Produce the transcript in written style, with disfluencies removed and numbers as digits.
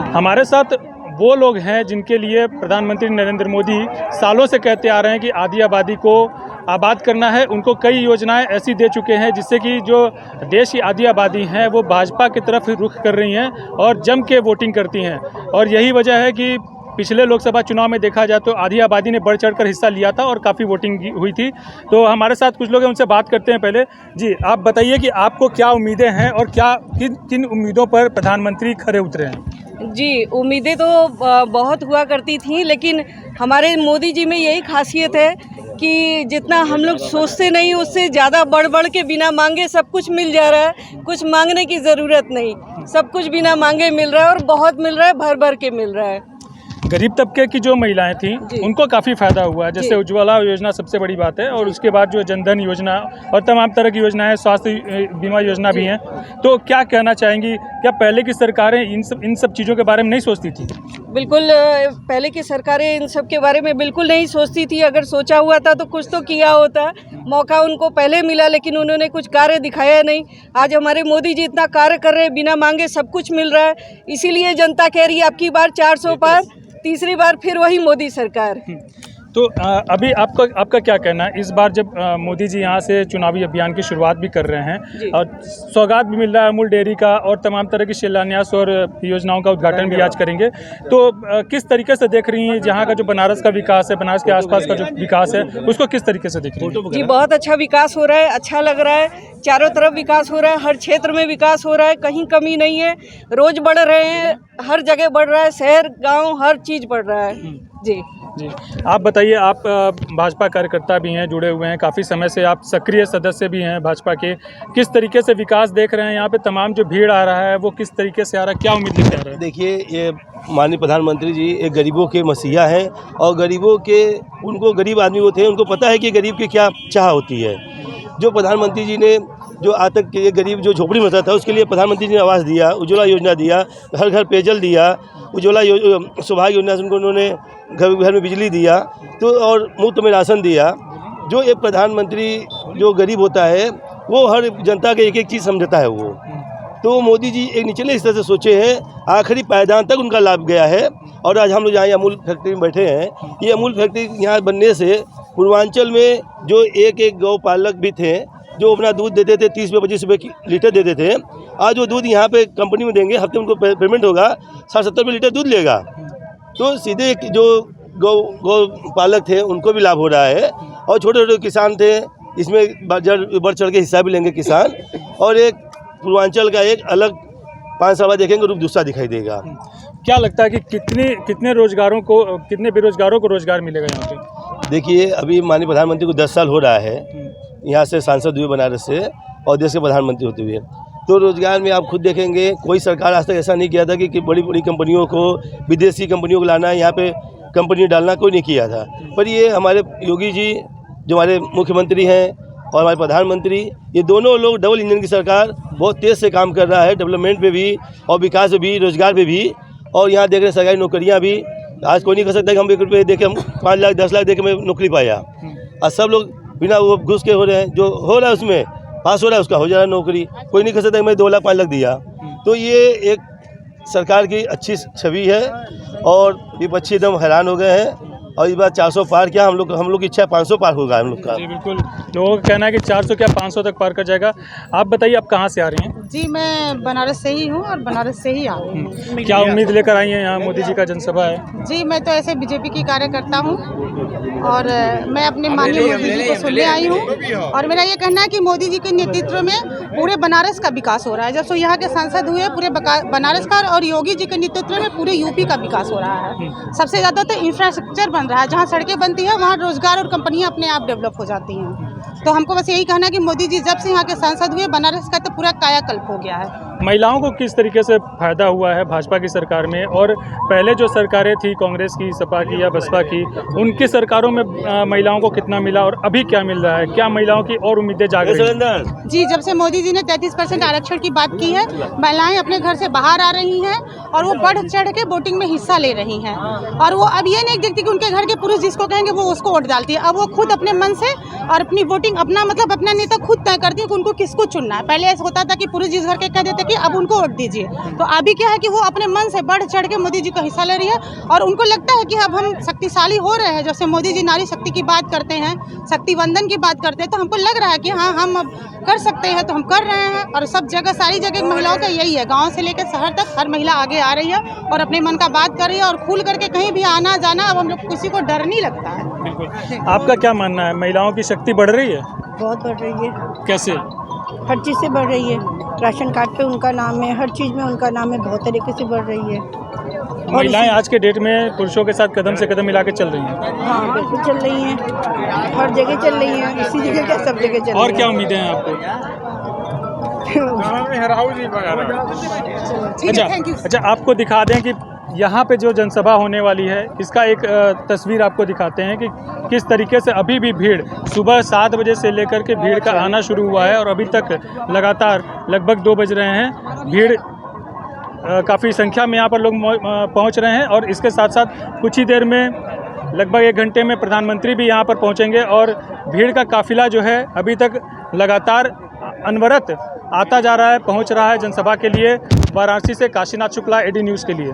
हमारे साथ वो लोग हैं जिनके लिए प्रधानमंत्री नरेंद्र मोदी सालों से कहते आ रहे हैं कि आदी आबादी को आबाद करना है। उनको कई योजनाएं ऐसी दे चुके हैं जिससे कि जो देश की आदी आबादी हैं वो भाजपा की तरफ रुख कर रही हैं और जम के वोटिंग करती हैं। और यही वजह है कि पिछले लोकसभा चुनाव में देखा जाए तो आधी आबादी ने बढ़ चढ़कर हिस्सा लिया था और काफ़ी वोटिंग हुई थी। तो हमारे साथ कुछ लोग हैं, उनसे बात करते हैं। पहले जी आप बताइए कि आपको क्या उम्मीदें हैं और क्या किन उम्मीदों पर प्रधानमंत्री खरे उतरे हैं? जी, उम्मीदें तो बहुत हुआ करती थी, लेकिन हमारे मोदी जी में यही खासियत है कि जितना हम लोग सोचते नहीं उससे ज़्यादा बढ़ के बिना मांगे सब कुछ मिल जा रहा है। कुछ मांगने की ज़रूरत नहीं, सब कुछ बिना मांगे मिल रहा है और बहुत मिल रहा है, भर के मिल रहा है। गरीब तबके की जो महिलाएं थी उनको काफ़ी फ़ायदा हुआ है, जैसे उज्ज्वला योजना सबसे बड़ी बात है और उसके बाद जो जनधन योजना और तमाम तरह की योजनाएं, स्वास्थ्य बीमा योजना भी हैं। तो क्या कहना चाहेंगी, क्या पहले की सरकारें इन सब चीज़ों के बारे में नहीं सोचती थी? बिल्कुल, पहले की सरकारें इन सब के बारे में बिल्कुल नहीं सोचती थी। अगर सोचा हुआ था तो कुछ तो किया होता। मौका उनको पहले मिला लेकिन उन्होंने कुछ कार्य दिखाया नहीं। आज हमारे मोदी जी इतना कार्य कर रहे हैं, बिना मांगे सब कुछ मिल रहा है। इसीलिए जनता कह रही है अब की बार 400 पार, तीसरी बार फिर वही मोदी सरकार। तो अभी आपका क्या कहना है, इस बार जब मोदी जी यहाँ से चुनावी अभियान की शुरुआत भी कर रहे हैं और सौगात भी मिल रहा है अमूल डेयरी का और तमाम तरह की शिलान्यास और योजनाओं का उद्घाटन भी आज करेंगे, तो किस तरीके से देख रही हैं जहाँ का जो बनारस का विकास है, बनारस के आसपास का जो विकास है, उसको किस तरीके से देख रही हैं? जी, बहुत अच्छा विकास हो रहा है, अच्छा लग रहा है। चारों तरफ विकास हो रहा है, हर क्षेत्र में विकास हो रहा है, कहीं कमी नहीं है। रोज बढ़ रहे हैं, हर जगह बढ़ रहा है, शहर गाँव हर चीज़ बढ़ रहा है। जी आप बताइए, आप भाजपा कार्यकर्ता भी हैं, जुड़े हुए हैं, काफ़ी समय से आप सक्रिय सदस्य भी हैं भाजपा के। किस तरीके से विकास देख रहे हैं यहाँ पे? तमाम जो भीड़ आ रहा है वो किस तरीके से आ रहा है, क्या उम्मीद लेके आ रहा है? देखिए, ये माननीय प्रधानमंत्री जी एक गरीबों के मसीहा हैं और गरीबों के, उनको गरीब आदमी वो थे, उनको पता है कि गरीब की क्या चाह होती है। जो प्रधानमंत्री जी ने जो आज तक ये गरीब जो झोपड़ी में रहता था उसके लिए प्रधानमंत्री जी ने आवास दिया, उज्ज्वला योजना दिया, घर घर पेयजल दिया, उज्ज्वला सौभाग्य योजना से उन्होंने घर में बिजली दिया, तो और मुफ्त में राशन दिया। जो एक प्रधानमंत्री जो गरीब होता है वो हर जनता के एक एक चीज़ समझता है वो। तो मोदी जी एक निचले स्तर से सोचे हैं, आखिरी पायदान तक उनका लाभ गया है। और आज हम लोग यहाँ अमूल फैक्ट्री में बैठे हैं, ये अमूल फैक्ट्री यहाँ बनने से पूर्वांचल में जो एक गौ पालक भी थे जो अपना दूध देते थे 30 रुपये 25 रुपये लीटर देते थे, आज वो दूध यहाँ पे कंपनी में देंगे, हफ्ते उनको पेमेंट होगा, 60-70 रुपये लीटर दूध लेगा। तो सीधे जो गौ पालक थे उनको भी लाभ हो रहा है और छोटे छोटे किसान थे इसमें बढ़ चढ़ के हिस्सा भी लेंगे किसान। और एक पूर्वांचल का एक अलग 5 साल बाद देखेंगे रूप दूसरा दिखाई देगा। क्या लगता है कि कितने बेरोजगारों को रोजगार मिलेगा यहाँ पे? देखिए, अभी माननीय प्रधानमंत्री को 10 साल हो रहा है यहाँ से सांसद हुए बनारस से और देश के प्रधानमंत्री होते हुए। तो रोजगार में आप खुद देखेंगे, कोई सरकार आज तक ऐसा नहीं किया था कि बड़ी बड़ी कंपनियों को, विदेशी कंपनियों को लाना, यहाँ पे कंपनी डालना, कोई नहीं किया था। पर ये हमारे योगी जी जो हमारे मुख्यमंत्री हैं और हमारे प्रधानमंत्री, ये दोनों लोग डबल इंजन की सरकार बहुत तेज़ से काम कर रहा है, डेवलपमेंट पे भी और विकास पे भी, रोजगार पे भी। और यहाँ देख रहे हैं सरकारी नौकरियाँ भी, आज कोई नहीं कर सकता कि हम 1 रुपये दे के हम 5 लाख 10 लाख दे के मैं नौकरी पाया। आज सब लोग बिना वो घुस के हो रहे हैं, जो हो रहा है उसमें पास हो रहा है उसका हो जा रहा है नौकरी। कोई नहीं कर सकता कि मैं 2 लाख 5 लाख दिया। तो ये एक सरकार की अच्छी छवि है और विपक्षी एकदम हैरान हो गए हैं। और इस बार 400 पार क्या, हम लोग की इच्छा 500 पार होगा हम लोग का। जी बिल्कुल, लोगों का कहना है कि 400 क्या 500 तक पार कर जाएगा। आप बताइए, आप कहाँ से आ रही हैं? जी, मैं बनारस से ही हूँ और बनारस से ही आ रही हूँ। क्या उम्मीद लेकर आई हैं? यहाँ मोदी जी का जनसभा है। जी, मैं तो ऐसे बीजेपी की कार्यकर्ता हूँ और मैं अपने माननीय मोदी जी को सुनने आई हूँ। और मेरा ये कहना है कि मोदी जी के नेतृत्व में पूरे बनारस का विकास हो रहा है। जब से यहाँ के सांसद हुए पूरे बनारस का, और योगी जी के नेतृत्व में पूरे यूपी का विकास हो रहा है। सबसे ज़्यादा तो इंफ्रास्ट्रक्चर बन रहा है, जहाँ सड़कें बनती है वहाँ रोजगार और कंपनियाँ अपने आप डेवलप हो जाती हैं। तो हमको बस यही कहना है कि मोदी जी जब से यहाँ के सांसद हुए, बनारस का तो पूरा कायाकल्प हो गया है। महिलाओं को किस तरीके से फ़ायदा हुआ है भाजपा की सरकार में, और पहले जो सरकारें थी कांग्रेस की, सपा की या बसपा की, उनकी सरकारों में महिलाओं को कितना मिला और अभी क्या मिल रहा है? क्या महिलाओं की और उम्मीदें जाग रही हैं? जी, जब से मोदी जी ने 33% आरक्षण की बात की है, महिलाएं अपने घर से बाहर आ रही हैं और वो बढ़ चढ़ के वोटिंग में हिस्सा ले रही हैं। और वो अब ये नहीं देखती कि उनके घर के पुरुष जिसको कहेंगे वो उसको वोट डालती है। अब वो खुद अपने मन से और अपनी वोटिंग अपना मतलब अपना नेता खुद तय करती है कि उनको किसको चुनना है। पहले ऐसा होता था कि पुरुष जिस घर के कह देते कि अब उनको वोट दीजिए, तो अभी क्या है कि वो अपने मन से बढ़ चढ़ के मोदी जी का हिस्सा ले रही है और उनको लगता है कि अब हम शक्तिशाली हो रहे हैं। जैसे मोदी जी नारी शक्ति की बात करते हैं, शक्ति वंदन की बात करते हैं, तो हमको लग रहा है कि हाँ हम अब कर सकते हैं, तो हम कर रहे हैं। और सब जगह सारी जगह महिलाओं का यही है, गाँव से लेकर शहर तक हर महिला आगे आ रही है और अपने मन का बात कर रही है और खुल करके कहीं भी आना जाना अब हम लोग किसी को डर नहीं लगता है। बिल्कुल। आपका क्या मानना है, महिलाओं की शक्ति बढ़ रही है? बहुत बढ़ रही है, कैसे? हर चीज़ से बढ़ रही है। राशन कार्ड पे उनका नाम है, हर चीज़ में उनका नाम है, बहुत तरीके से बढ़ रही है। महिलाएं आज के डेट में पुरुषों के साथ कदम से कदम मिला के चल रही हैं। हाँ बिल्कुल चल रही हैं, हर जगह चल रही हैं, इसी जगह क्या सब जगह चल रही हैं। और क्या उम्मीदें हैं आपको? अच्छा, आपको दिखा दें कि यहाँ पे जो जनसभा होने वाली है, इसका एक तस्वीर आपको दिखाते हैं कि किस तरीके से अभी भी भीड़ सुबह 7 बजे से लेकर के भीड़ का आना शुरू हुआ है और अभी तक लगातार लगभग 2 बज रहे हैं। भीड़ काफ़ी संख्या में यहाँ पर लोग पहुँच रहे हैं और इसके साथ साथ कुछ ही देर में लगभग 1 घंटे में प्रधानमंत्री भी यहाँ पर पहुँचेंगे और भीड़ का काफिला जो है अभी तक लगातार अनवरत आता जा रहा है, पहुँच रहा है जनसभा के लिए। वाराणसी से काशीनाथ शुक्ला, AD न्यूज़ के लिए।